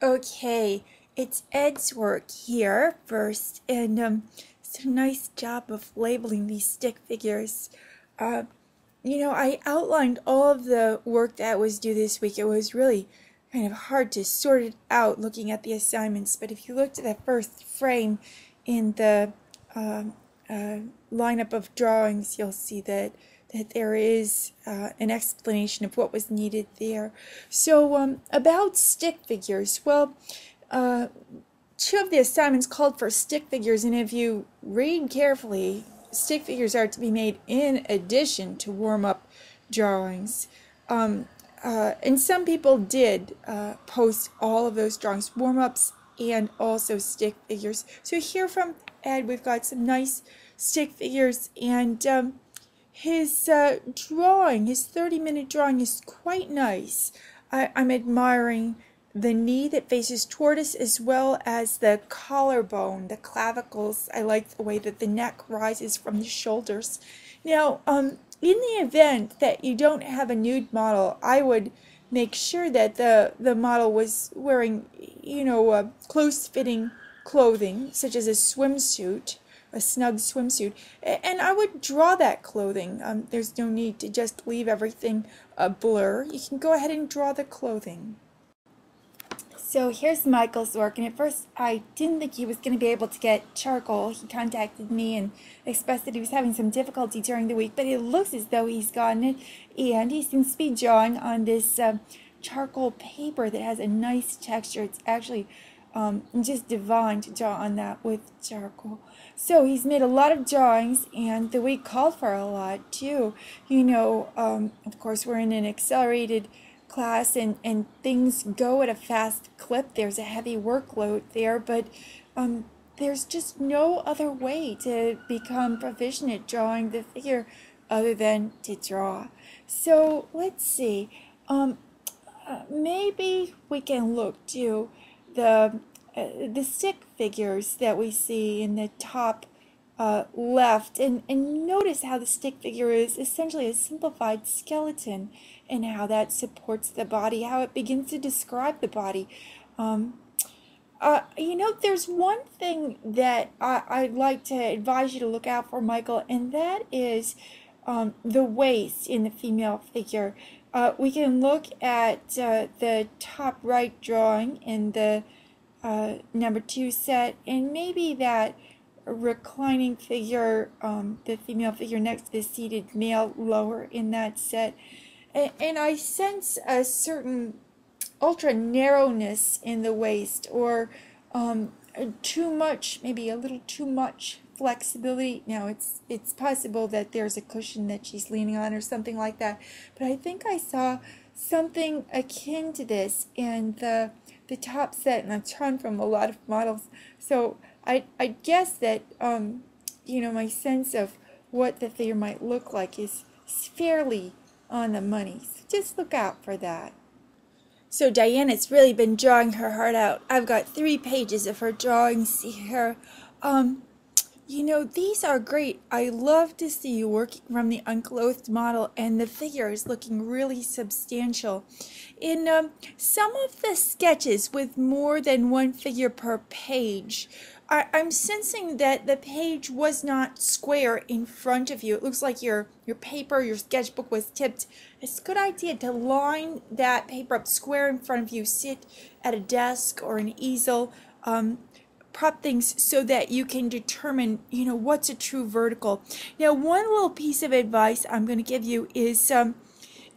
Okay, it's Ed's work here first, and it's a nice job of labeling these stick figures. Uh, I outlined all of the work that was due this week. It was really kind of hard to sort it out looking at the assignments, but if you looked at the first frame in the lineup of drawings, you'll see that there is an explanation of what was needed there. So about stick figures, well, two of the assignments called for stick figures, and if you read carefully, stick figures are to be made in addition to warm-up drawings. And some people did post all of those drawings, warm-ups and also stick figures. So here from Ed, we've got some nice stick figures, and his drawing, his 30-minute drawing is quite nice. I'm admiring the knee that faces toward us, as well as the collarbone, the clavicles. I like the way that the neck rises from the shoulders. Now, in the event that you don't have a nude model, I would make sure that the model was wearing, close-fitting clothing, such as a swimsuit, a snug swimsuit, and I would draw that clothing. There's no need to just leave everything a blur. You can go ahead and draw the clothing. So here's Michael's work, and at first I didn't think he was going to be able to get charcoal. He contacted me and expressed that he was having some difficulty during the week, but it looks as though he's gotten it, and he seems to be drawing on this charcoal paper that has a nice texture. It's actually just divine to draw on that with charcoal. So he's made a lot of drawings, and the week called for a lot too. Of course, we're in an accelerated class, and things go at a fast clip. There's a heavy workload there, but there's just no other way to become proficient at drawing the figure other than to draw. So let's see. Maybe we can look to the stick figures that we see in the top left, and notice how the stick figure is essentially a simplified skeleton, and how that supports the body, how it begins to describe the body. There's one thing that I'd like to advise you to look out for, Michael, and that is the waist in the female figure. We can look at the top right drawing in the number 2 set, and maybe that reclining figure, the female figure next to the seated male lower in that set. And I sense a certain ultra narrowness in the waist, or too much, maybe a little too much flexibility. Now it's possible that there's a cushion that she's leaning on or something like that, but I think I saw something akin to this in the top set, and I've drawn from a lot of models. So I guess that my sense of what the figure might look like is fairly on the money. So just look out for that. So Diana's really been drawing her heart out. I've got 3 pages of her drawings here. These are great. I love to see you working from the unclothed model, and the figure is looking really substantial. In some of the sketches with more than one figure per page, I'm sensing that the page was not square in front of you. It looks like your paper, your sketchbook was tipped. It's a good idea to line that paper up square in front of you. Sit at a desk or an easel. Prop things so that you can determine, what's a true vertical. Now, one little piece of advice I'm going to give you is in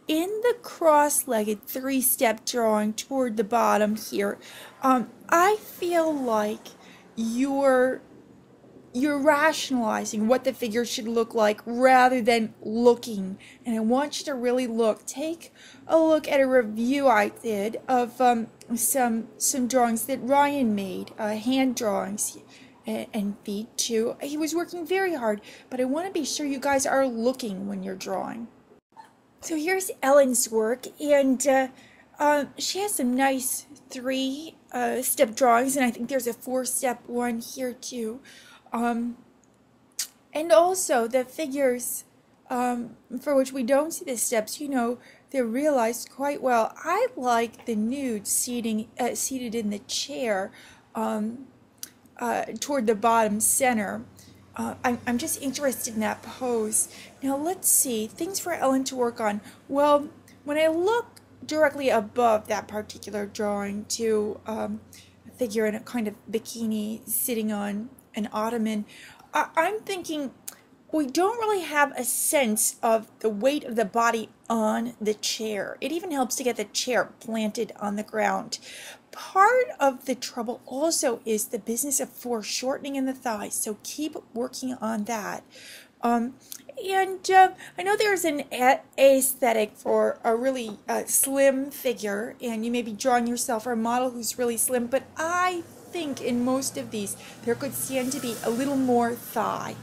the cross-legged 3-step drawing toward the bottom here, I feel like you're rationalizing what the figure should look like rather than looking. And I want you to really look. Take a look at a review I did of some drawings that Ryan made, hand drawings and feet too. He was working very hard, but I want to be sure you guys are looking when you're drawing. So here's Ellen's work, and she has some nice 3-step drawings, and I think there's a 4-step one here too. And also the figures for which we don't see the steps, they're realized quite well. I like the nude seated in the chair toward the bottom center. I'm just interested in that pose. Now let's see, things for Ellen to work on. Well, when I look directly above that particular drawing to a figure in a kind of bikini sitting on an ottoman, I'm thinking we don't really have a sense of the weight of the body on the chair. It even helps to get the chair planted on the ground. Part of the trouble also is the business of foreshortening in the thighs, so keep working on that. I know there's an aesthetic for a really slim figure, and you may be drawing yourself for a model who's really slim, but I think in most of these there could stand to be a little more thigh.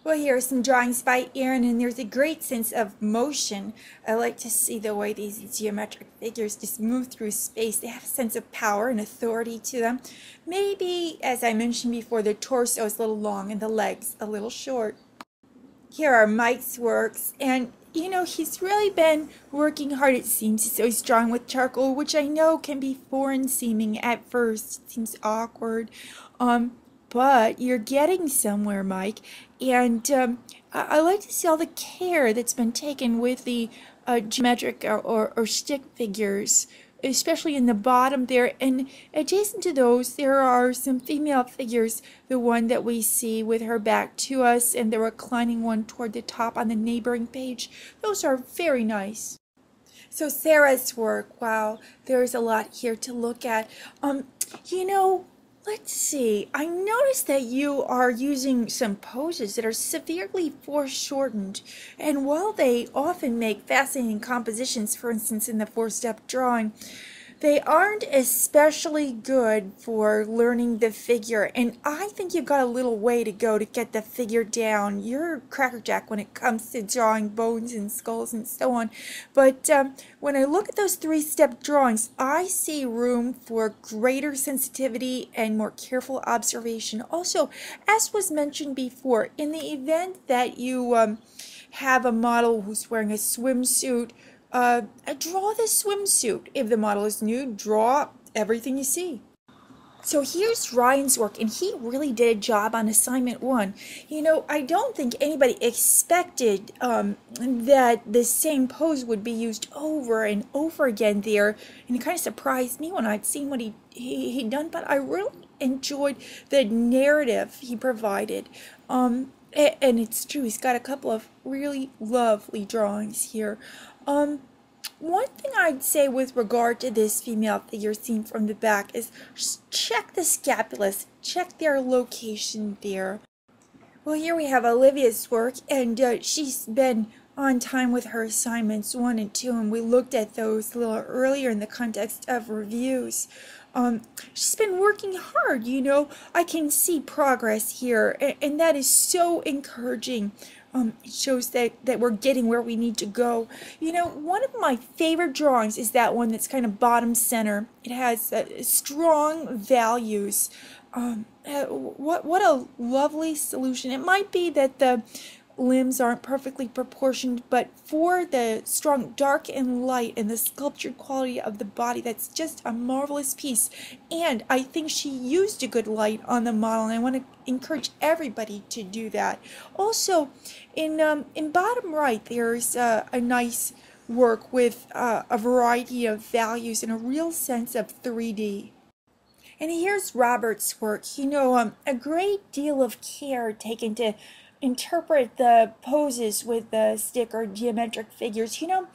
Well, here are some drawings by Erin, and there's a great sense of motion. I like to see the way these geometric figures just move through space. They have a sense of power and authority to them. Maybe, as I mentioned before, the torso is a little long and the legs a little short. Here are Mike's works, and you know, he's really been working hard, it seems. He's always drawing with charcoal, which I know can be foreign seeming at first. It seems awkward. But you're getting somewhere, Mike. And I like to see all the care that's been taken with the geometric or stick figures, especially in the bottom there. And adjacent to those, there are some female figures. The one that we see with her back to us and the reclining one toward the top on the neighboring page. Those are very nice. So Sarah's work, wow, there's a lot here to look at. You know, let's see. I noticed that you are using some poses that are severely foreshortened, and while they often make fascinating compositions, for instance in the four-step drawing, they aren't especially good for learning the figure, and I think you've got a little way to go to get the figure down. You're crackerjack when it comes to drawing bones and skulls and so on, but when I look at those three-step drawings, I see room for greater sensitivity and more careful observation. Also, as was mentioned before, in the event that you have a model who's wearing a swimsuit, draw the swimsuit. If the model is nude, draw everything you see. So here's Ryan's work, and he really did a job on assignment 1. You know, I don't think anybody expected that the same pose would be used over and over again there, and it kind of surprised me when I'd seen what he'd done, but I really enjoyed the narrative he provided. And it's true, he's got a couple of really lovely drawings here. One thing I'd say with regard to this female figure seen from the back is just check the scapulas, check their location there. Well, here we have Olivia's work, and she's been on time with her assignments 1 and 2, and we looked at those a little earlier in the context of reviews. She's been working hard, you know. I can see progress here, and that is so encouraging. It shows that we're getting where we need to go. You know, one of my favorite drawings is that one that's kind of bottom center. It has strong values. What a lovely solution. It might be that the limbs aren't perfectly proportioned, but for the strong dark and light and the sculptured quality of the body, that's just a marvelous piece. And I think she used a good light on the model, and I want to encourage everybody to do that. Also, in bottom right, there's a nice work with a variety of values and a real sense of 3D. And here's Robert's work. You know, a great deal of care taken to interpret the poses with the stick or geometric figures. You know,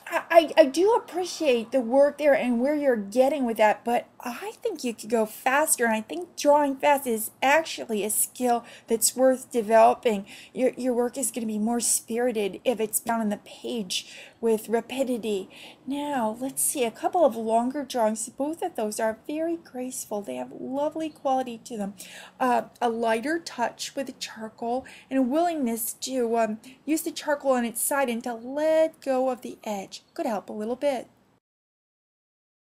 I do appreciate the work there and where you're getting with that, but I think you could go faster, and I think drawing fast is actually a skill that's worth developing. Your work is going to be more spirited if it's down on the page with rapidity. Now, let's see, a couple of longer drawings. Both of those are very graceful. They have lovely quality to them. A lighter touch with the charcoal and a willingness to use the charcoal on its side and to let go of the edge. Could help a little bit.